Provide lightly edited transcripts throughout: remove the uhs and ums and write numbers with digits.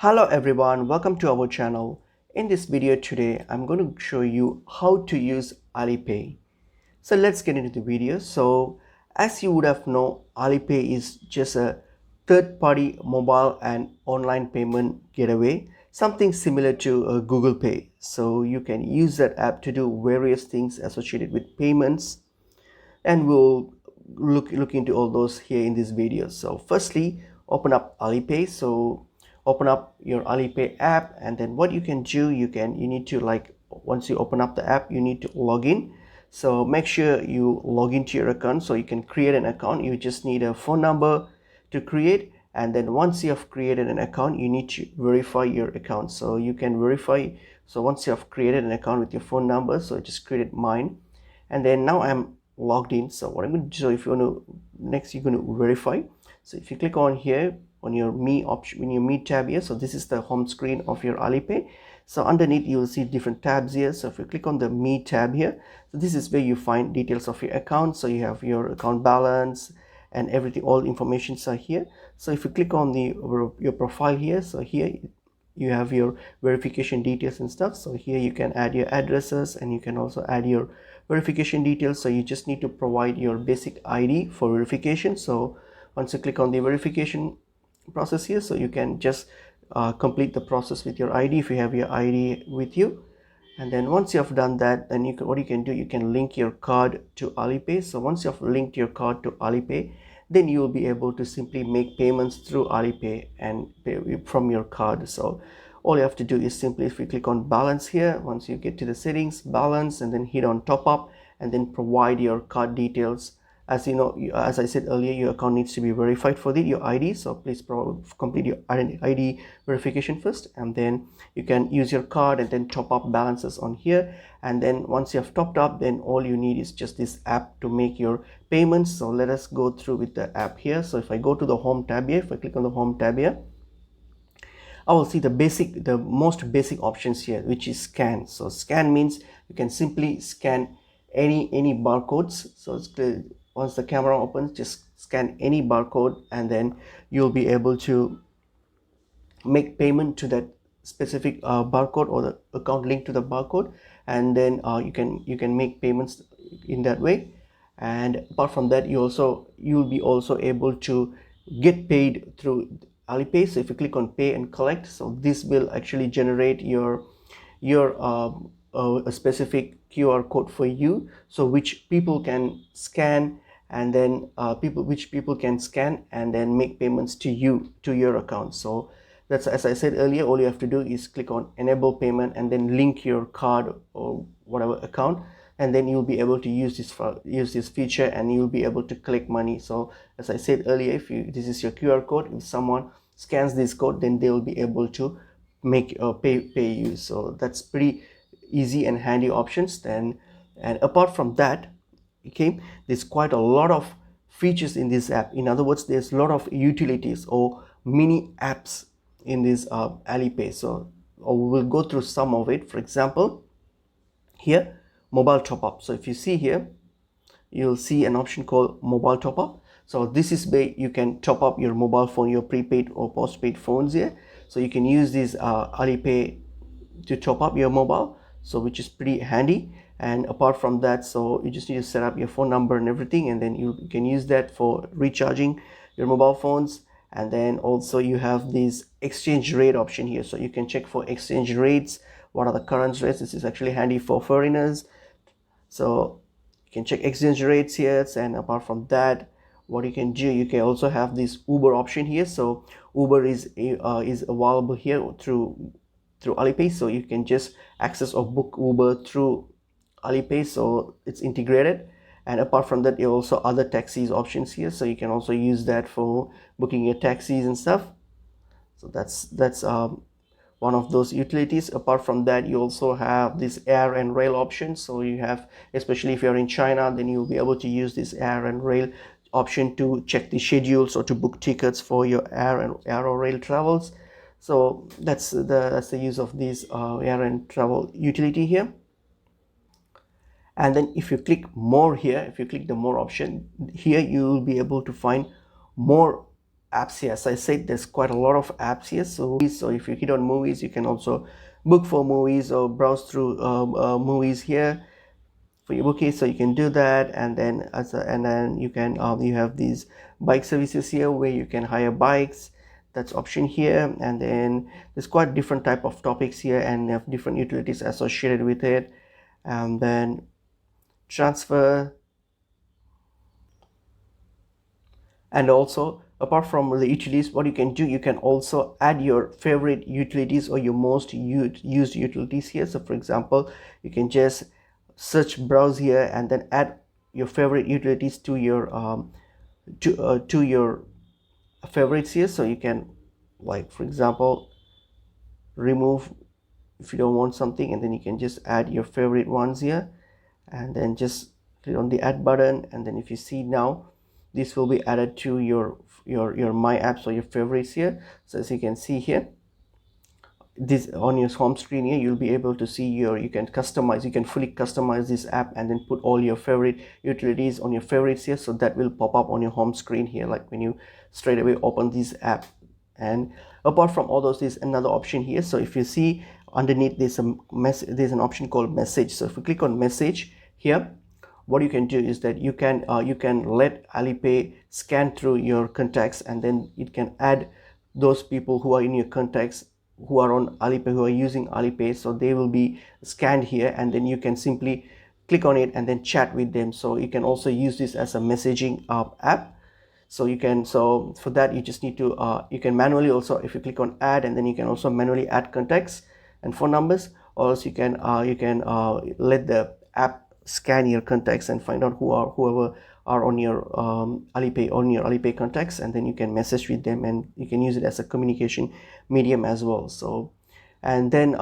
Hello everyone, welcome to our channel. In this video today, I'm going to show you how to use Alipay. So let's get into the video. So as you would have known, Alipay is just a third-party mobile and online payment gateway, something similar to Google Pay. So you can use that app to do various things associated with payments, and we'll look into all those here in this video. So firstly, open up Alipay. So open up your Alipay app, and then what you can do, you need to, like, once you open up the app, you need to log in. So make sure you log into your account. So you can create an account. You just need a phone number to create, and then once you have created an account, you need to verify your account. So you can verify. So once you have created an account with your phone number, so I just created mine, and then now I'm logged in. So what I'm going to do, so if you want to, next you're going to verify. So if you click on here on your me option, in your me tab here, so this is the home screen of your Alipay. So underneath you will see different tabs here. So if you click on the me tab here, so this is where you find details of your account. So you have your account balance and everything, all informations are here. So if you click on your profile here, so here you have your verification details and stuff. So here you can add your addresses, and you can also add your verification details. So you just need to provide your basic ID for verification. So once you click on the verification process here, so you can just complete the process with your ID if you have your ID with you. And then once you have done that, then what you can do, you can link your card to Alipay. So once you have linked your card to Alipay, then you will be able to simply make payments through Alipay and pay from your card. So all you have to do is simply, if you click on balance here, once you get to the settings, balance, and then hit on top up, and then provide your card details. As you know, as I said earlier, your account needs to be verified for your ID. So please complete your ID verification first, and then you can use your card and then top up balances on here. And then once you have topped up, then all you need is just this app to make your payments. So let us go through with the app here. So if I go to the home tab here, if I click on the home tab here, I will see the most basic options here, which is scan. So scan means you can simply scan any barcodes. So it's clear. Once the camera opens, just scan any barcode, and then you'll be able to make payment to that specific barcode, or the account linked to the barcode, and then you can make payments in that way. And apart from that, you'll be also able to get paid through Alipay. So if you click on pay and collect, so this will actually generate a specific QR code for you, so which people can scan, and then people can scan and then make payments to you, to your account. So that's, as I said earlier, all you have to do is click on enable payment and then link your card or whatever account, and then you'll be able to use this feature, and you'll be able to collect money. So as I said earlier, if this is your QR code, if someone scans this code, then they will be able to make pay you. So that's pretty easy and handy options. Then, and apart from that, okay, there's quite a lot of features in this app. In other words, there's a lot of utilities or mini apps in this Alipay. So we will go through some of it. For example, here, mobile top up. So if you see here, you'll see an option called mobile top up. So this is where you can top up your mobile phone, your prepaid or postpaid phones here. So you can use this Alipay to top up your mobile, so which is pretty handy. And apart from that, so you just need to set up your phone number and everything, and then you can use that for recharging your mobile phones. And then also you have this exchange rate option here, so you can check for exchange rates, what are the current rates. This is actually handy for foreigners, so you can check exchange rates here. And apart from that, what you can do, you can also have this Uber option here. So Uber is available here through Alipay, so you can just access or book Uber through Alipay, so it's integrated. And apart from that, you also other taxis options here, so you can also use that for booking your taxis and stuff. So that's one of those utilities. Apart from that, you also have this air and rail option. So you have, especially if you're in China, then you'll be able to use this air and rail option to check the schedules or to book tickets for your air or rail travels. So that's the use of this air and travel utility here. And then if you click more here, if you click the more option here, you will be able to find more apps here. As I said, there's quite a lot of apps here. So if you hit on movies, you can also book for movies or browse through movies here for your booking. So you can do that, and then you can you have these bike services here where you can hire bikes. That's option here, and then there's quite different type of topics here, and they have different utilities associated with it. And then transfer, and also apart from the utilities, what you can do, you can also add your favorite utilities or your most used utilities here. So for example, you can just search, browse here, and then add your favorite utilities to your to your favorites here. So you can, like for example, remove if you don't want something, and then you can just add your favorite ones here, and then just click on the add button, and then if you see now, this will be added to your my apps or your favorites here. So as you can see here, this on your home screen here, you'll be able to see you can customize, you can fully customize this app and then put all your favorite utilities on your favorites here. So that will pop up on your home screen here, like when you straight away open this app. And apart from all those, there's another option here. So if you see underneath, there's an option called message. So if you click on message here, what you can do is that you can let Alipay scan through your contacts, and then it can add those people who are in your contacts who are on Alipay, who are using Alipay. So they will be scanned here, and then you can simply click on it and then chat with them. So you can also use this as a messaging app. So you can, so for that you just need to you can manually also, if you click on add, and then you can also manually add contacts and phone numbers, or else you can let the app scan your contacts and find out whoever are on your Alipay contacts, and then you can message with them, and you can use it as a communication medium as well. So, and then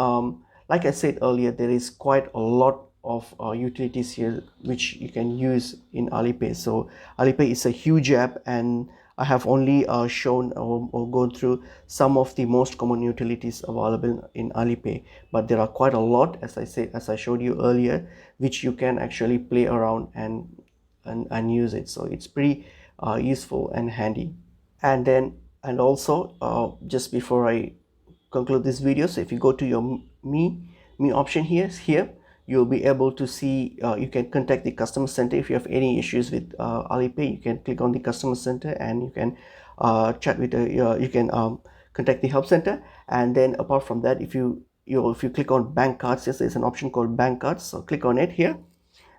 like I said earlier, there is quite a lot of utilities here which you can use in Alipay. So Alipay is a huge app, and I have only shown or gone through some of the most common utilities available in Alipay, but there are quite a lot, as I showed you earlier, which you can actually play around and use it. So it's pretty useful and handy. And also just before I conclude this video, so if you go to your me option here, you'll be able to see you can contact the customer center. If you have any issues with Alipay, you can click on the customer center, and you can chat with you can contact the help center. And then apart from that, if you click on bank cards, yes, there's an option called bank cards. So click on it here,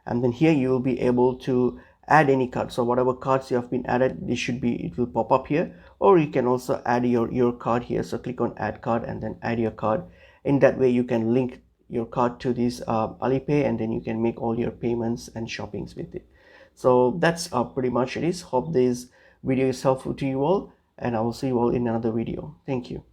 and then here you will be able to add any card. So whatever cards you have been added, it will pop up here, or you can also add your card here. So click on add card and then add your card. In that way you can link your card to this Alipay, and then you can make all your payments and shoppings with it. So that's pretty much it is. Hope this video is helpful to you all, and I will see you all in another video. Thank you.